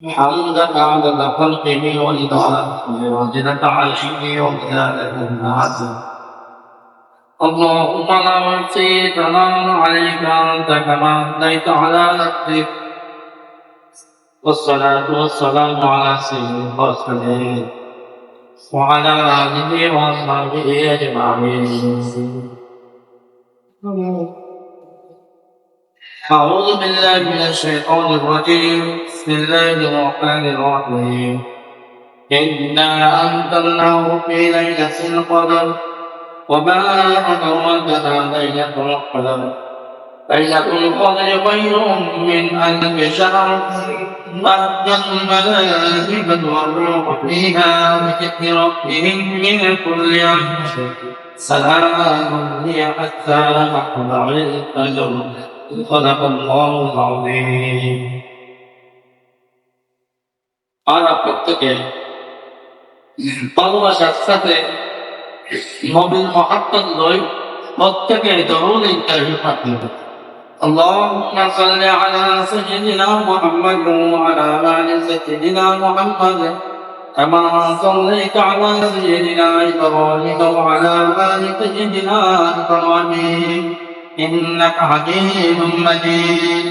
حمدا عدد خلقه ورضاه وزنة عرشه ومداد كلماته. اللهم لا نحصي ثناء عليك أنت كما أثنيت على نفسك، والصلاة والسلام على سيد المرسلين وعلى آله وأصحابه أجمعين. أعوذ بالله من الشيطان الرجيم. بسم الله الرحمن الرحيم. إنا أنزلناه في ليلة القدر وما أدراك ما ليلة القدر. ليلة القدر خير من ألف شهر. تنزل الملائكة والروح فيها بإذن ربهم من كل أمر. سلام هي حتى مطلع الفجر. صدق الله العظيم. আমরা প্রত্যেকে ভালোবাসার সাথে নবীর মহাত্মা লই প্রত্যেকে দরুদ ইত্যাদি পাঠি। اللهم صل على سيدنا محمد وعلى آل سيدنا محمد كما صليت على سيدنا إبراهيم وعلى آل سيدنا إبراهيم إنك حميد مجيد.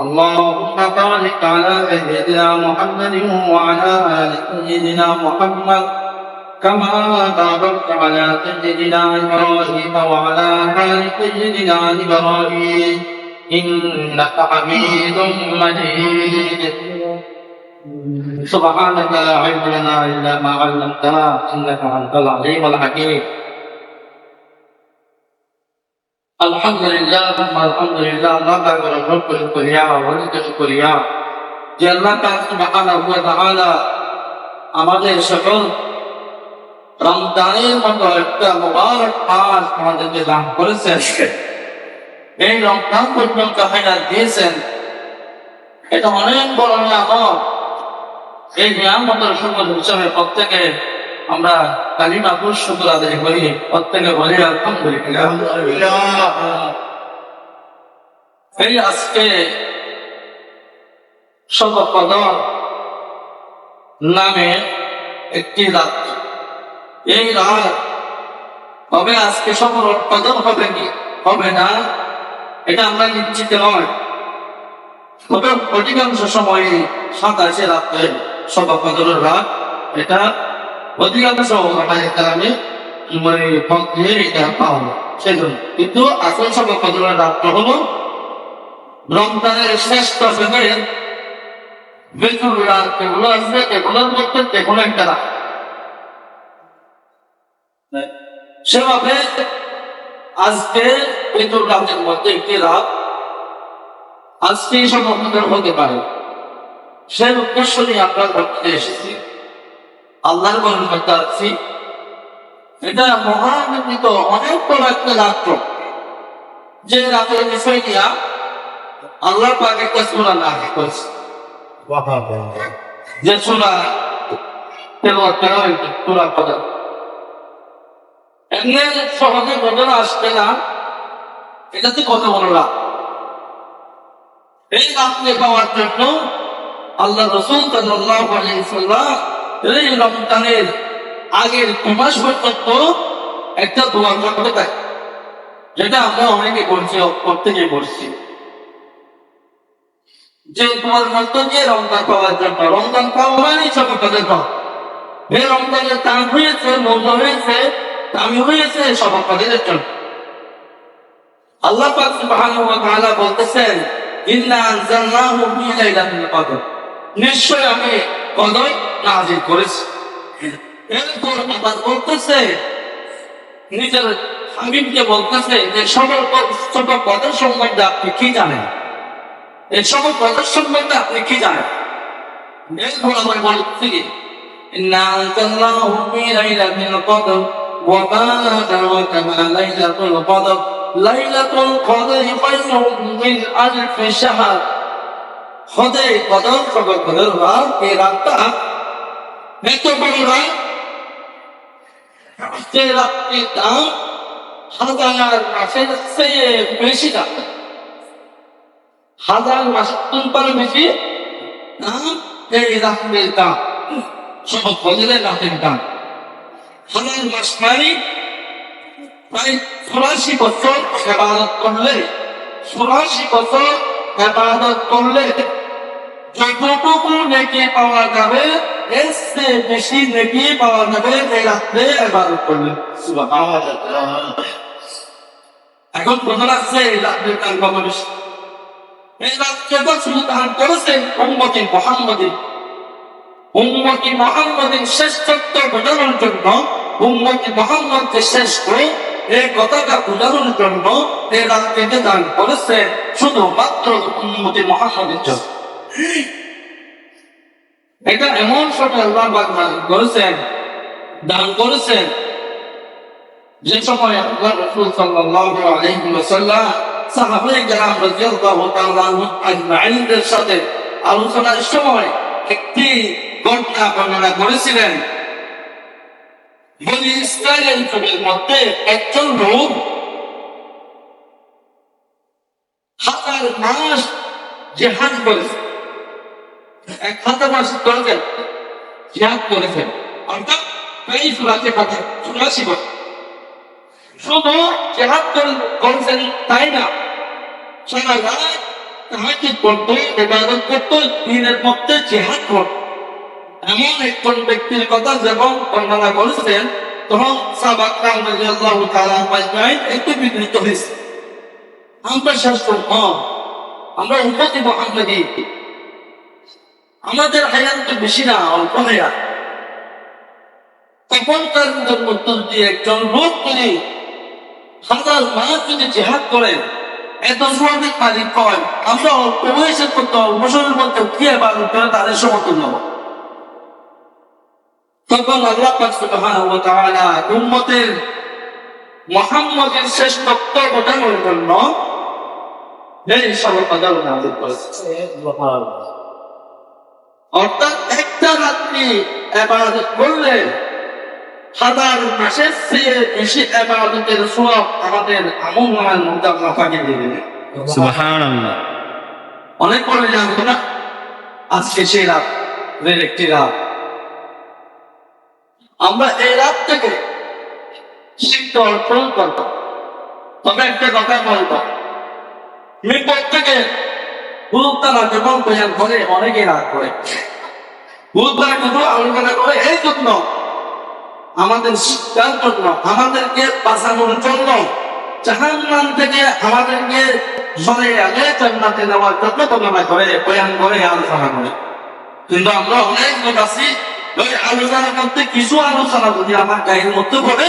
اللهم بارك على سيدنا محمد وعلى آل سيدنا محمد كما باركت على سيدنا إبراهيم وعلى آل سيدنا إبراهيم إنك حميد مجيد. سبحانك لا علم لنا إلا ما علمتنا إنك أنت العليم الحكيم. আলহামদুলিল্লাহ আল্লাহ তাআলার শুকরিয়া ওয়া শুকরিয়া যে আল্লাহ সুবহানাহু ওয়া তাআলা আমাদের সকল রমজানের মতো একটা মুবারক মাস আমাদেরকে দান করেছেন। এই রমজান পর্যন্ত হায়াত দিয়েছেন, এটা অনেক বড় নিয়ামত। এই নিয়ামতের শুকর হিসাবে প্রত্যেকে আমরা কালিমা শুকর আদায় করি, প্রত্যেকে বলি আলহামদুলিল্লাহ। এই আজকে শবে কদর নামে একটি রাত, এই রাত হবে আজকে শবে কদর হবে কি হবে না এটা আমরা নিশ্চিত নয়, তবে অধিকাংশ সময় 27 রাত্রে শবে কদরের রাত, এটা অধিকাংশ কারণে এটা পাওয়া সেজন্য। কিন্তু আসল শবে কদরের রাত্র হলো রমজানের শেষ দশকের বেজুর রাত, যেগুলো আসবে এগুলোর মধ্যে যেগুলো একটা রাত। সেভাবে আজকে বেজুর রাতের মধ্যে একটি রাত আজকে শবে কদর হতে পারে, সেই উদ্দেশ্য নিয়ে আমরা ঘটতে এসেছি, আল্লাহর বরকত করতে আসছি। এটা মহান্বিত অনেক বড় একটা রাত্র, যে রাতের বিষয় নিয়ে আল্লাহ পাক একটা সূরা নাযিল করেছে, যে সূরা তেলাওয়াত করা হয়েছে, সূরা কদর। এমনি সহজে কদর আসবে না, এটাতে কত বড় রাত। এই রাত্রে পাওয়ার জন্য আল্লাহ রাসূল সাল্লাল্লাহু আলাইহি ওয়াসাল্লাম এই রমজানের আগের 2 মাস পর্যন্ত একটা দোয়া করতে থাকে, যেটা আমরা অনেকে করছি, প্রত্যেকে করছি, যে তোমার মধ্য দিয়ে রমজান পাওয়ার জন্য, রমজান পাওয়া মানে শবে কদর পাওয়া। এই রমজানের দাম হয়েছে, মূল্য হয়েছে, দামি হয়েছে শবে কদরের জন্য। আল্লাহ পাক সুবহানাহু ওয়া তাআলা বলতেছেন, ইন্না আনজালনাহু ফি লাইলাতিল কদর, নিশ্চয় আমি কদর নাযিল করেছি। এরপর আবার বলতেছে, নিজের হাবিবকে বলতেছে যে শবে কদর সম্বন্ধে আপনি কি জানেন, এই শবে কদর সম্বন্ধে আপনি কি জানেন। এরপর আবার বলছি, ইন্না আনজালনাহু ফি লাইলাতিল কদর ওয়া মা আদরাকা মা লাইলাতুল কদর। লাইলাতুল কদরি খায়রুম মিন আলফি শাহর। খোদে কদর শবে কদর রাত, এই রাতটা এত বড় রাত, যে রাত্রির দাম 1000 মাসের চেয়ে বেশি দাম, 1000 মাসের তুলনায় বেশি দাম এই রাত্রের দান, সব ফজরের রাতের দান। হাজার মাস মানে প্রায় 84 বছর ইবাদত করলে, 84 বছর ইবাদত করলে যতটুকু নেকি পাওয়া যাবে এর চেয়ে বেশি নেকি পাওয়া যাবে এই রাত্রে ইবাদত করলে। সুবহানাল্লাহ। এখন প্রশ্ন আসছে এই রাত্রের দান কত বেশি? এই রাত্রে তো শুধু দান করেছেন উম্মতি মুহাম্মাদি, উম্মতি মুহাম্মাদের শ্রেষ্ঠত্ব বোঝানোর জন্য, উম্মতি মুহাম্মদকে শ্রেষ্ঠ এই কথাটা বোঝানোর জন্য এই রাত্রিতে দান করেছেন শুধুমাত্র উম্মতি মুহাম্মাদের জন্য। এটা এমন সময় আল্লাহ পাক করেছেন, দান করেছেন, যে সময় আল্লাহ রাসূল সাল্লাল্লাহু আলাইহি ওয়াসাল্লাম সাহাবায়ে কেরাম রাদিয়াল্লাহু তাআলা আজমাইনদের সাথে আলোচনার সময় একটি ঘটনা বর্ণনা করেছিলেন। বনি ইসরাইলের যুগের মধ্যে একজন লোক 1000 মাস জিহাদ করেছে, 1000 মাস করেছেন, জিহাদ করেছেন, অর্থাৎ এই সুরাতে কথা 84 বছর শুধু জিহাদ করেছেন তাই না, সারা রাত তাহাজ্জুদ করতো, ইবাদত করতো, দিনের মধ্যে জিহাদ করতো। এমন একজন ব্যক্তির কথা যেমন বর্ণনা করেছেন, তখন সাহাবা کرام রাদিয়াল্লাহু তাআলা আজমাইন একটু বিঘ্নিত হয়েছে। আমরা শাস্ত্র আমরা উম্মতি মুহাম্মাদি, আমাদের হায়াত তো বেশি না, অল্প হায়াত। তখন তার মধ্য দিয়ে একজন লোক তিনি 1000 মাস যদি জিহাদ করেন, এত সমাজের মালিক কয় আমরা অল্প বয়সে করতে বছরের মধ্যে কি ইবাদত করে তাদের সমর্থন নেব। তখন আল্লাহ পাক সুবহানাহু ওয়া তাআলা উম্মতের মুহাম্মাদের শ্রেষ্ঠত্ব বোঝানোর জন্য এই সর্বপ্রথম নাযিল করেছেন। অর্থাৎ একটা রাত্রি ইবাদত করলে 1000 মাসের চেয়ে বেশি ইবাদতের সওয়াব আমাদের আমলনামার মধ্যে আল্লাহ পাঠিয়ে দিবেন। সুবহানাল্লাহ। অনেক পরে জানতো না, আজকে সেই রাত, একটি রাত। আমরা এই রাত থেকে শিক্ষা অর্জন করব। তবে একটা কথা বলবো, বিপদ থেকে গুরুত্বরা যখন বয়ান করে অনেকে রাগ করে, গুরুত্বরা কিন্তু আলোচনা করে এই জন্য আমাদের শিক্ষার জন্য, আমাদেরকে বাঁচানোর জন্য, জাহান্নাম থেকে আমাদেরকে সরে আগে জান্নাতে নেওয়ার জন্য বর্ণনা করে, বয়ান করে, আলোচনা করে। কিন্তু আমরা অনেক লোক আছি ওই আলোচনার মধ্যে কিছু আলোচনা যদি আমার গায়ের মধ্যে পড়ে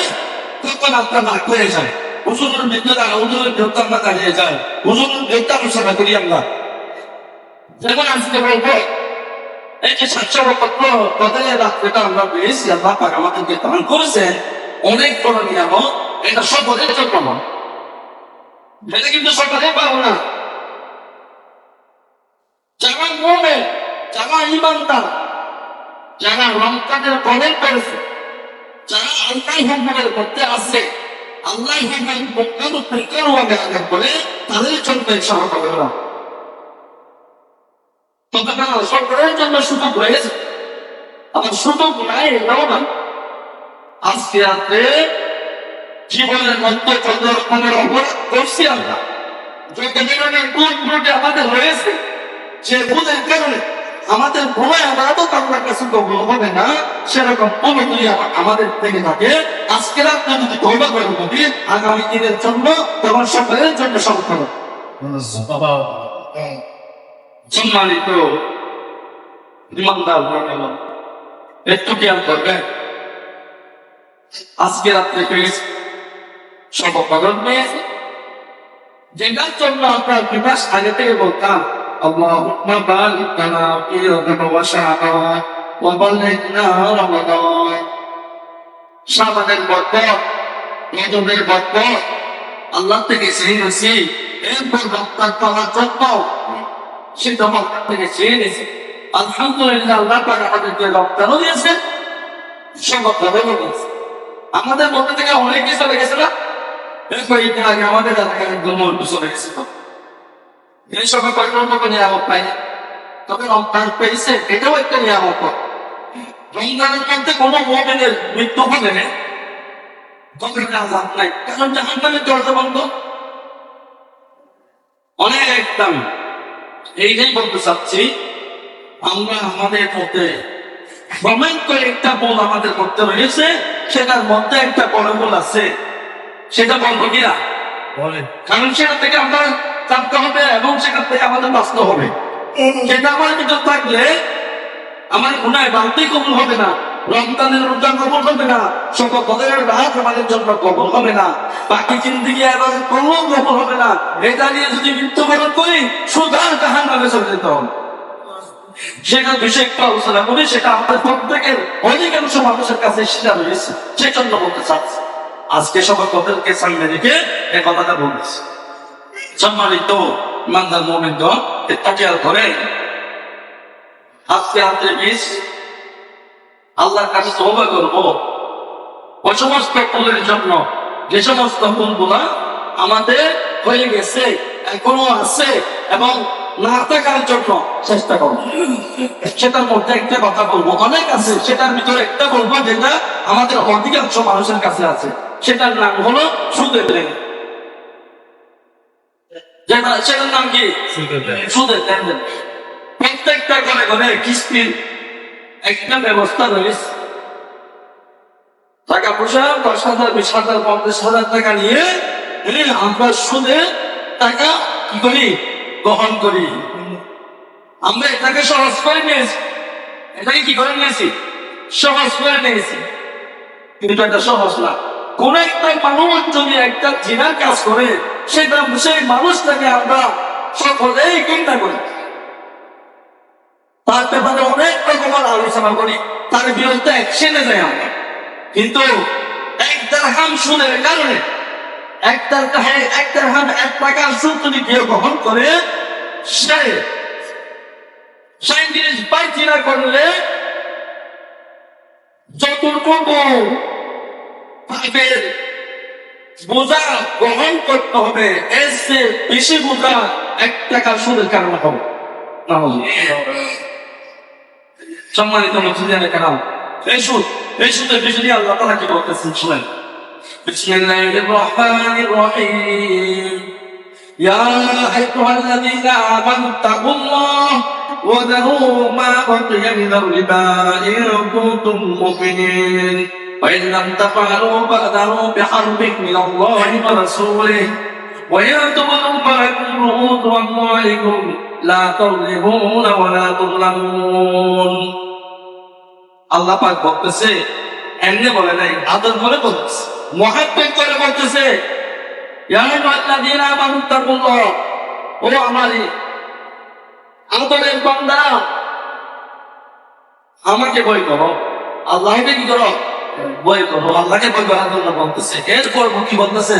তখন আপনার রাগ হয়ে যায়। হুজুরের বিরুদ্ধে হুজুরের বিরুদ্ধে আমরা দাঁড়িয়ে যাই, হুজুরের বিরুদ্ধে আলোচনা করি আমরা। যেমন আজকে বলবো এই যে 700 বছর তাদের রাত্রিটা আমরা পেয়েছি, আল্লাহ পাক আমাদেরকে দান করেছেন অনেক বড় নিয়ামত। এটা সকলের জন্য, এটা কিন্তু সকলে পাবো না। যারা মুমিন, যারা ঈমানদার, যারা রমজানের কদর করেছে, যারা আল্লাহর হুকুমের মধ্যে আছে, আল্লাহর হুকুমের পরিকল্পনা আদায় করে, তাদের জন্য সহজ হবে না। তবে না, সকলের জন্য সুযোগ রয়েছে, আমার সুযোগ নাই এটাও না। আজকে রাত্রে জীবনের মধ্যে কত রকমের অপরাধ করছি আমরা, যত ধরনের গুণগুলি আমাদের রয়েছে, যে গুণের কারণে আমাদের ভয় আবাদত আল্লাহর কাছে কবুল হবে না, সেরকম কোনো যদি আমাদের থেকে থাকে, আজকে রাত্রে যদি তওবা করে বলি আগামী দিনের জন্য, তখন সকলের জন্য সফল হবে। সম্মানিত ইমানদার ভাইরা, একটু খেয়াল করবেন, আজকে রাত্রে পেয়েছি সর্বপ্রথম পেয়েছি, যেটার জন্য আপনার 2 মাস আগে থেকে বলতাম আল্লাহুম্মা বারিক লানা ফি রজব ওয়া শাবান ওয়া বাল্লিগনা রমাদান। শাবানের বরকত, রজবের বরকত আল্লাহ থেকে চেয়েছি, এরপর বরকত পাওয়ার জন্য সেটা আল্লাহ থেকে চেয়েছি। আলহামদুলিল্লাহ, আল্লাহ পাক আমাদেরকে রমজানও দিয়েছেন, সমাধানও দিয়েছে। আমাদের মধ্যে থেকে অনেক কিছু চলে গেছে না, এরপর এটা আগে আমাদের এলাকায় একদম চলে গেছিল। এই সময় কয়েকটা নিরাপদ পাই না, তবে রমজান পেয়েছে এটাও একটা নিয়ামত। রমজানের মধ্যে কোনো মুমিনের মৃত্যু হবে না, তবে আযাব নাই, কারণ জাহান্নামের দরজা বন্ধ। অনেক দামি। এইটাই বলতে চাচ্ছি, আমরা আমাদের মধ্যে প্রমাণ করে একটা বল আমাদের করতে রয়েছে, সেটার মধ্যে একটা বড় বল আছে, সেটা বলবো কিনা? কারণ সেটা থেকে আমরা জানতে হবে এবং সেখান থেকে আমাদের বাঁচতে হবে। সেটা আমার ভিতর থাকলে আমার গুনায় বাড়তেই কবুল হবে না, রমজানের রোজা কবুল হবে না, সকল বদলের রাত আমাদের জন্য কবুল হবে না, বাকি জিন্দেগি আবার করলেও কবুল হবে না। এটা নিয়ে যদি মৃত্যুবরণ করি সোজা জাহান্নামে চলে যেতে হবে। সেটা বিষয়ে একটু আলোচনা করি, সেটা আমাদের প্রত্যেকের অধিকাংশ মানুষের কাছে সেটা রয়েছে, সেজন্য বলতে চাচ্ছি। আজকে সবার কথাকে সামনে রেখে এই কথাটা বলছি। সম্মানিত ইমানদার মুমিনগণ, খেয়াল করে আজকে রাত্রে বীজ আল্লাহর কাছে তওবা করবো ওই সমস্ত ফুলের জন্য, যে সমস্ত ফুলগুলা আমাদের হয়ে গেছে, এখনো আছে এবং না থাকার জন্য চেষ্টা করবো। সেটার মধ্যে একটা কথা বলবো, অনেক আছে, সেটার ভিতরে একটা বলবো যেটা আমাদের অধিকাংশ মানুষের কাছে আছে, সেটার নাম হলো সুদের লেন। সেটার নাম কি? সুদের লেনদেন। প্রত্যেকটা ঘরে ঘরে কিস্তির একটা ব্যবস্থা রয়েছে। টাকা পয়সা 10,000, 20,000, 50,000 টাকা নিয়ে আমরা সুদে টাকা কি করি? গ্রহণ করি। আমরা এটাকে সহজ করে নিয়েছি। এটাকে কি করে নিয়েছি? সহজ করে নিয়েছি, কিন্তু এটা সহজ না। কোন একটা মানুষ যদি একটা জিনার কাজ করে, সেটা সেই মানুষটাকে আমরা সকলেই চিন্তা করি, তার ব্যাপারে অনেক রকমের আলোচনা করি, তার বিরুদ্ধে অ্যাকশনে যাই আমরা। কিন্তু এক দিরহাম সুদের কারণে এক দিরহাম 1 টাকার সুদ যদি কেউ গ্রহণ করে, সে 37 জিনা করলে যতটুকু পাপের বোঝা গ্রহণ করতে হবে, এর চেয়ে বেশি বোঝা 1 টাকার সুদের কারণে হবে। সম্মানিত মুসলিমের কারণ এই সুদের বিষয় আল্লাহ তাআলা কি বলতেছেন শুনেন। বিসমিল্লাহির রহমানির রহিম। ইয়া আইয়ুহাল্লাযীনা আমানু তাকুল্লাহ ওয়া যারু মা বাকিয়া মিনার রিবা ইন কুনতুম মুমিনিন ওয়া ইন লাম তাফআলু ফা'যারু বিহারবিন মিনাল্লাহি ওয়া রাসূলিহি ওয়া ইয়াতুবু মা'akum ru'usu amwalikum লা তাযলিমুনা ওয়া লা তুযলামুন। আল্লাহ পাক বলতেছে, এমনি বলে নাই, আদর করে বলতেছে, মহাব্বত করে বলতেছে, ইয়া আইয়ুহাল্লাযীনা আমানু তাকুল্লাহ, ও আমারই আদরের বান্দা, আমাকে ভয় করো। আল্লাহকে কি করো? ভয় করো। আল্লাহকে ভয় করার জন্য বলতেছে। এরপর কি বলতেছে?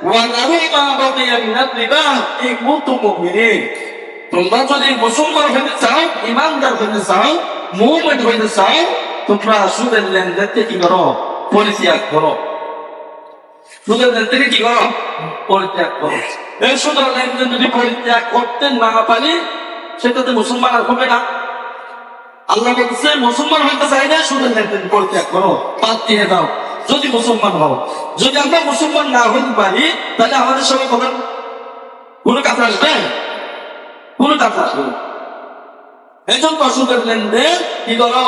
ওয়া যারু মা বাকিয়া মিনার রিবা ইন কুনতুম মুমিনিন। তোমরা যদি মুসলমান হতে চাও, ইমানদার হতে চাও, মুমিন হতে চাও, তোমরা সুদের লেনদেনকে কি করো? পরিত্যাগ করো। সুদের লেনদেনকে কি করো? পরিত্যাগ করো। এই সুদের লেনদেন যদি পরিত্যাগ করতে না পারি, সেটাতে মুসলমান আর হবে না। আল্লাহ বলছে, মুসলমান হতে চাইলে সুদের লেনদেন পরিত্যাগ করো, বাদ দিয়ে দাও, যদি মুসলমান হও। যদি আমরা মুসলমান না হতে পারি, তাহলে আমাদের সঙ্গে কথা কোনো কাজ আসবে? কোনো কাজ আসবে না। এই জন্য সুদের লেনদেন কি করো?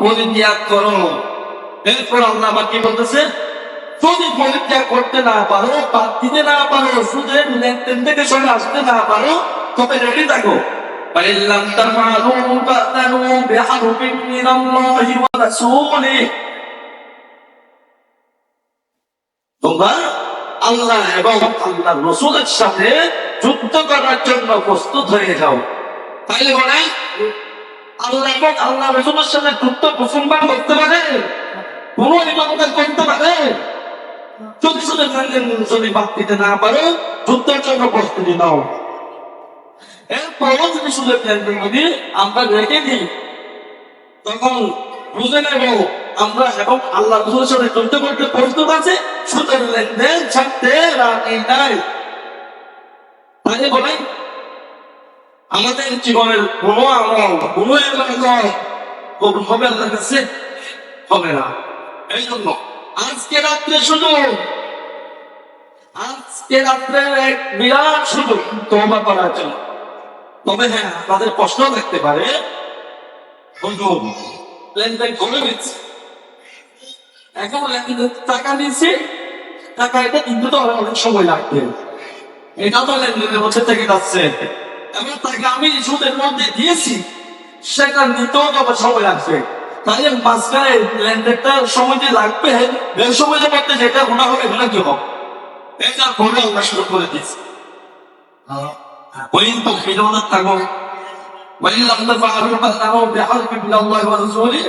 পরিত্যাগ করো। এরপর আল্লাহ আবার কি বলতেছে? যদি পরিত্যাগ করতে না পারো, বাদ দিতে না পারো, সুদের লেনদেন থেকে সরে আসতে না পারো, তবে রেডি থাকো। فإن لم تفعلوا فأذنوا بحرب من الله ورسوله। তোমরা আল্লাহ এবং আল্লাহর রাসূলের সাথে যুদ্ধ করার জন্য প্রস্তুত হয়ে যাও। তাইলে বলে আল্লাহ এবং আল্লাহ রাসূলের সাথে যুদ্ধ মুসলমান করতে পারে? কোন ইমামকে করতে পারে? যদি সুদের লেনদেন যদি বাদ দিতে না পারো, যুদ্ধের জন্য প্রস্তুতি নাও। এরপরও যদি সুদের লেনদেন যদি আমরা রেখে দিই, তখন বুঝে নেব আমরা এবং আল্লাহ রাসূলের সাথে যুদ্ধ করতে প্রস্তুত আছে, সুদের লেনদেন ছাড়তে রাজি নাই। তাই বলেন আমাদের জীবনের কোনো আমল কোনো এবাদত কবুল হবে আল্লাহর কাছে? হবে না। এই জন্য আজকে রাত্রে শুধু আজকে রাত্রে এক বিরাট সুযোগ তওবা করার জন্য। তবে হ্যাঁ, তাদের প্রশ্ন থাকতে পারে, হুজুর লেনদেন করে দিচ্ছি, এখন লেনদেন টাকা দিচ্ছি, টাকা এটা কিন্তু তো অনেক সময় লাগবে, এটা তো লেনদেনের মধ্যে থেকে যাচ্ছে, এবং তাকে আমি সুদের মধ্যে দিয়েছি, সেটা নিতেও তো আবার সময় লাগবে। তাই মাঝখানে লেনদেনটা সময় যে লাগবে, এই সময়ের মধ্যে যেটা গুণা হবে এগুলো কি হবে? এটা করে আমরা শুরু করে দিয়েছি। وإن تخفضون التقوى وإن لم تفعلوا فاستعوا بحرب من الله ورسوله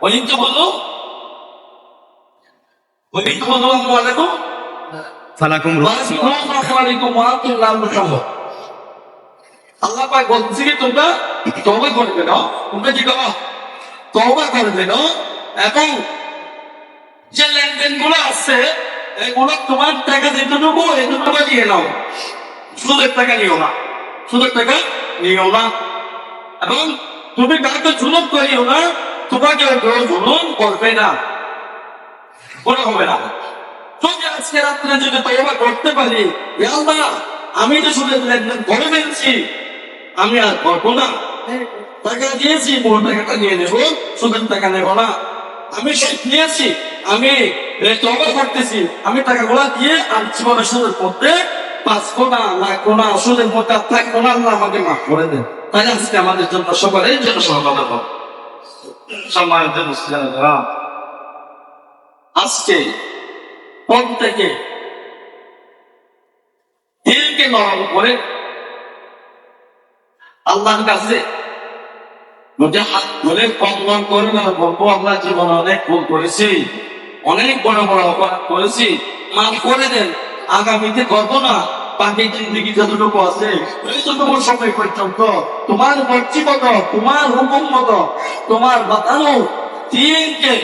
وإن تبدوا أموالكم ফালাকুম রুকসু আল্লাহ পাক বলছে কি তোমরা তওবা করবে না, তোমরা কি করো? তওবা করবে না, এবং যে লেনদেন গুলো আছে এগুলো তোমার টাকা যেটুকু এটুকু নিয়ে নাও, সুদের টাকা নিও না, সুদের টাকা নিও না, এবং তুমি কাউকে জুলুম করিও না, তোমাকে কেউ জুলুম করবে না, কোনো হবে না। যদি আজকে রাত্রে যদি তওবা করতে পারি, ইয়া আল্লাহ আমি তো সুদের লেনদেন করে ফেলছি, আমি আর করবো না, টাকা দিয়েছি পুরো টাকাটা নিয়ে নেবো, সুদের টাকা নেবো না, আমি সব নিয়েছি, আমি তওবা করতেছি, আমি টাকাগুলা দিয়ে আর জীবনে সুদের মধ্যে পাঁচবো না, লাগবো না, সুদের মধ্যে আর থাকবো না, আল্লাহ আমাকে মাফ করে দেন। তাই আজকে আমাদের জন্য সবারই জন্য সহযোগিতা হোক। সম্মানিত মুসলিমরা, আজকে প্রত্যেকে দিলকে নরম করে আল্লাহর কাছে মুঝে হাত ধরে কমন করে বলবো, আমরা জীবনে অনেক ভুল করেছি, অনেক বড় বড় অপরাধ করেছি, মাফ করে দেন, আগামীতে করবো না, বাকি জিন্দগি যতটুকু আছে এইটুকু সময় পর্যন্ত তোমার মর্জি মতো, তোমার হুকুম মতো, তোমার বাতানো দিনকে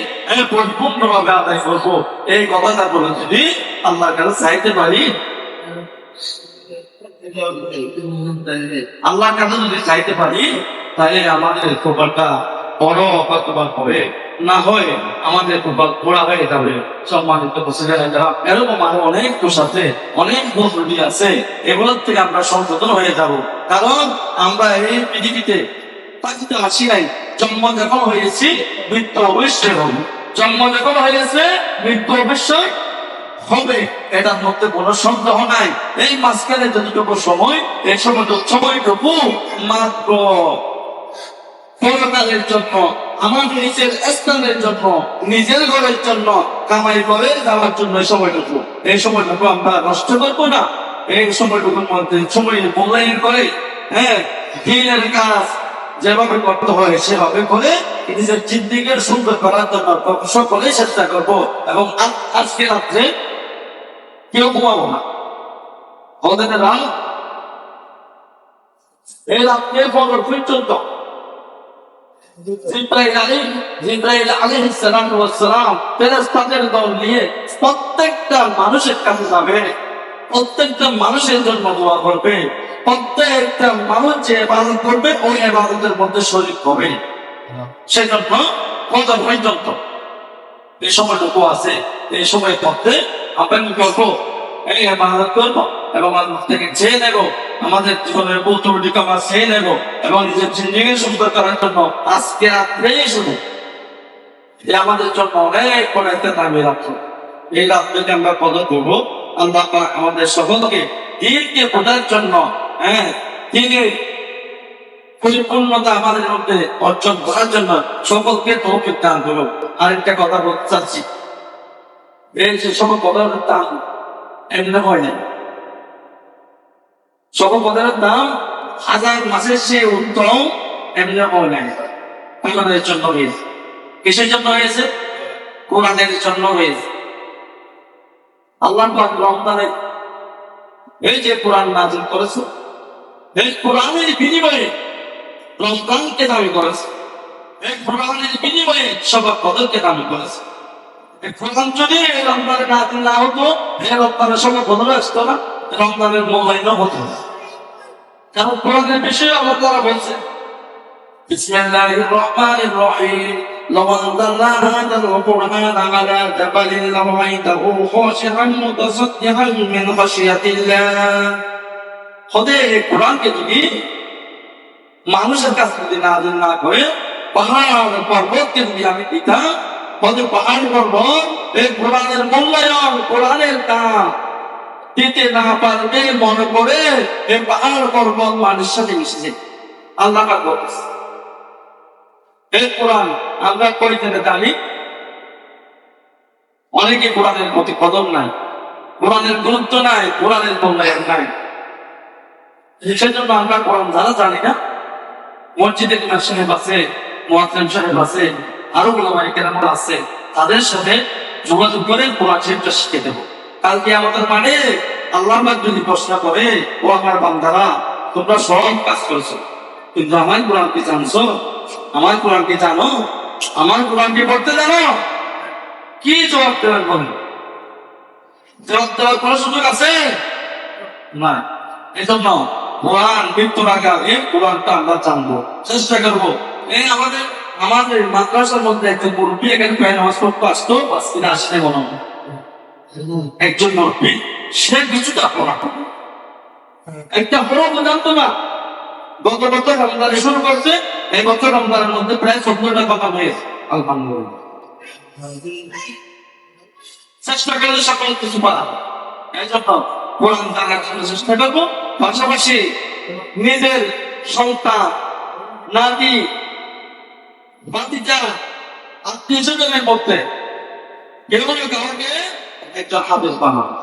পরিপূর্ণভাবে আদায় করবো, এই কথাটা বলে যদি আল্লাহর কাছে চাইতে পারি, আল্লাহর কাছে যদি চাইতে পারি, তাহলে আমাদের কপালটা বড় অপার হবে, না হয় আমাদের কপাল পোড়া হয়ে যাবে। সম্মানিত মুসলিমেরা, এরকম আরো অনেক দোষ আছে, অনেক ভুল আছে, এগুলোর থেকে আমরা সংশোধন হয়ে যাব। কারণ আমরা এই পৃথিবীতে পাখিতে আসি নাই, জন্ম যখন হয়েছি মৃত্যু অবশ্যই হবে, জন্ম যখন হয়েছে মৃত্যু অবশ্যই হবে, এটার মধ্যে কোনো সন্দেহ নাই। এই মাঝখানে যতটুকু সময়, এই সময়টুকু মাত্র পরকালের জন্য, আমার নিজের স্থানের জন্য, নিজের ঘরের জন্য, কামাই করে যাওয়ার জন্য এই সময়টুকু আমরা নষ্ট করবো না। এই সময়টুকুর মধ্যে সময় মূল্যায়ন করে, হ্যাঁ, দিনের কাজ যেভাবে করতে হয় সেভাবে করে নিজের জিন্দিগির সুন্দর করার জন্য সকলে চেষ্টা করবো। এবং আজকে রাত্রে কেউ ঘুমাবো না, আমাদের রাত এই রাত্রে ফজর পর্যন্ত জিবরাইল আলাইহিস সালাম ফেরেশতাদের দল নিয়ে প্রত্যেকটা মানুষের কাছে যাবে, প্রত্যেকটা মানুষের জন্য দোয়া করবে, প্রত্যেকটা মানুষ যে ইবাদত করবে ওই ইবাদতের মধ্যে শরীক হবে। সেজন্য ফজর পর্যন্ত এই সময়টুকু আছে, এই সময়ের মধ্যে আমরা কি করবো? এই ইবাদত করবো এবং আল্লাহ থেকে চেয়ে নেব, আমাদের জীবনের বুদ্ধিকে আমরা চেয়ে নেব, এবং নিজের জিন্দেগি সুন্দর করার জন্য আজকে রাত্রেই শুধু আমাদের জন্য অনেক বড় একটা দামি রাত্র। এই রাত্রিতে আমরা কদর করবো। আল্লাহ পাক আমাদের সকলকে দিনকে বোঝার জন্য, হ্যাঁ, দিনের পরিপূর্ণতা আমাদের মধ্যে অর্জন করার জন্য সকলকে তৌফিক দান করুন। আরেকটা কথা বলতে চাচ্ছি, এই যে সকল কথার দাম এমনি হয় না, সকল পদার্থের দাম হাজার মাসের চেয়ে উত্তম এমনি হয় না। কোরআনের জন্য হয়েছে, কিসের জন্য হয়েছে? কোরআনের জন্য হয়েছে। আল্লাহ পাক রমজানে এই যে কোরআন নাযিল করেছে, এই কোরআনের বিনিময়ে রমজানকে দামি করেছে, এই কোরআনের বিনিময়ে সবার কদরকে দামি করেছে। এই কোরআন যদি রমজানে নাযিল না হতো, এই রমজানের সঙ্গে বদলে আসতো না, রমজানের মূল্যায়ন হতো না। কারণ কোরআনের বিষয়ে আল্লাহ তাআলা বলছেন বিসমিল্লাহির রহমানির রহিম لو أنزلنا هذا القرآن على جبل لرأيته خاشعا متصدعا من خشية الله খোদে এই কোরআনকে যদি মানুষের কাছে যদি নাযিল না করে পাহাড় পর্বতকে যদি আমি দিতাম খোদে পাহাড় পর্বত এই কোরআনের মূল্যায়ন কোরআনের দাম দিতে না পারবে মনে করে এই পাহাড় পর্বত মানুষের সাথে মিশেছে। আল্লাহ পাক বলেছে এই কোরআন আমরা পরিচয় জানি, অনেকে কোরআনের প্রতি কদর নাই, কোরআনের গুরুত্ব নাই, কোরআনের মূল্যায়ন নাই। সেই জন্য আমরা কোরআন যারা জানি না, মসজিদে ইমাম সাহেব আছে, মুয়াজ্জিন সাহেব আছে, আরো উলামায়ে কেরাম আছে, তাদের সাথে যোগাযোগ করে কোরআন শরীফটা শিখে দেব। কালকে আমাদের মানে আল্লাহ পাক যদি প্রশ্ন করে, ও আমার বান্দারা তোমরা সব কাজ করেছো কিন্তু আমার কোরআন কি জানছো, আমার কোরআন কি জানো, আমার কোরআন কি পড়তে জানো, কি জবাব দেবেন বলেন? জবাব দেওয়ার কোন সুযোগ আছে না। এই জন্য কোরআন মৃত্যুর আগে কোরআনটা আমরা জানবো, চেষ্টা করবো। এই আমাদের মাদ্রাসার মধ্যে একজন মুরব্বী এখানে কয়েক নামাজ পড়তে আসতো, বাসিরা আসলে মনে হয় একজন মুরব্বী, সে কিছুটা পড়াতো, একটা হরফ জানতো না। গত বছর রমজানে শুরু করছে, এই বছর রমজানের মধ্যে প্রায় 14টা কথা হয়েছে। আলহামদুলিল্লাহ, চেষ্টা করলে সকল কিছু পারা। এই জন্য কোরআন জানার জন্য চেষ্টা করবো, পাশাপাশি নিজের সন্তান, নাতি, ভাতিজা, আত্মীয়-স্বজনের মধ্যে কেউ কাউকে একজন হাফেজ বানাবো।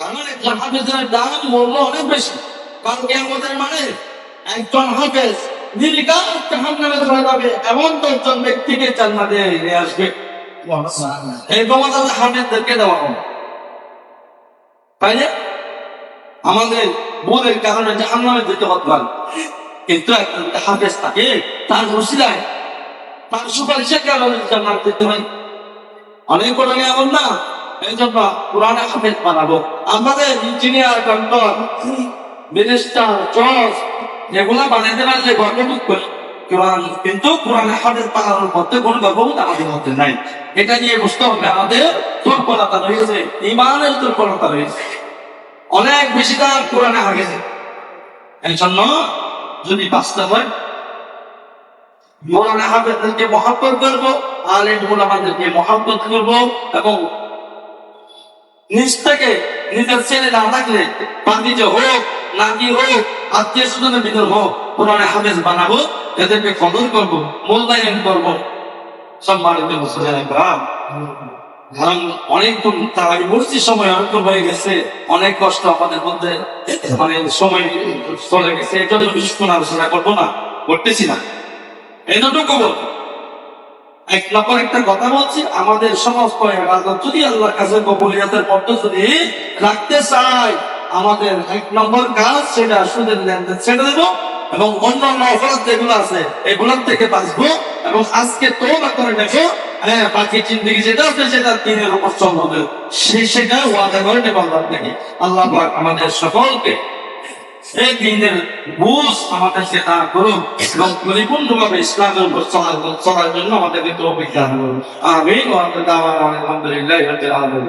কারণ একজন হাফেজের দাম মূল্য অনেক বেশি। কারণ কিয়ামতের মানে একজন হাফেজ নির্ঘাত জাহান্নামে চলে যাবে এমন 10 জন ব্যক্তিকে জান্নাতে নিয়ে আসবে। এই ক্ষমতা হাফেজদেরকে দেওয়া হবে, তাই না? আমাদের ভুলের কারণে জাহান্নামে যেতে হতে পারে, কিন্তু একজন হাফেজ থাকে, তার ওসিলায় তার সুপারিশের কারণে জান্নাতে যেতে হয়। অনেক বড় এমন না। এই জন্য কোরআনে হাফেজ বানাবো। আমাদের ইঞ্জিনিয়ার, ডক্টর, ব্যারিস্টার, জজ এগুলা বানাইতে পারলে গর্ববোধ করি, কিন্তু কোরআনে হাফেজ বানানোর মধ্যে কোনো গর্ববোধ আমাদের মধ্যে নাই। এটা নিয়ে বুঝতে হবে আমাদের দুর্বলতা রয়েছে, ইমানের দুর্বলতা রয়েছে, অনেক বেশি দাম কোরআনে হাফেজ। এই জন্য যদি বাস্তব হয় মৌলানা হাফেজদেরকে মহব্বত করবো, আলেম ওলামাদেরকে মহব্বত করবো, এবং নিজ থেকে নিজের ছেলে না থাকলে ভাতিজা হোক, নাতি হোক, আত্মীয় স্বজনের ভিতর হোক, কোরআনে হাফেজ বানাবো, এদেরকে কদর করবো, মূল্যায়ন করবো। সম্মানিত মুসলিম, কারণ অনেক তাড়াতাড়ি বলছি, সময় অল্প হয়ে গেছে, অনেক কষ্ট আমাদের মধ্যে, মানে সময় চলে গেছে। এই জন্য বিশেষ কোনো আলোচনা করবো না, করতেছি না। এতটুকু এক নম্বর একটা কথা বলছি, আমাদের সমস্ত ইবাদত যদি আল্লাহর কাছে কবুলিয়তের মধ্যে যদি রাখতে চাই, আমাদের এক নম্বর কাজ সেটা সুদের লেনদেন ছেড়ে দেবো, এবং অন্যান্য অপরাধ যেগুলো আছে এগুলোর থেকে বাঁচবো। এবং আজকে তোবা করে দেখো, হ্যাঁ, বাকি জিন্দগি যেটা আছে সেটা দিনের উপর চলবে, সেটা ওয়াদা করে নেব আল্লাহ থেকে। আল্লাহ পাক আমাদের সকলকে এই দিনের বুঝ আমাদেরকে দান করুন এবং পরিপূর্ণভাবে ইসলামের উপর চলার জন্য আমাদেরকে তৌফিক দান করুন। আমিন। ওয়া আলহামদুলিল্লাহি রাব্বিল আলামিন।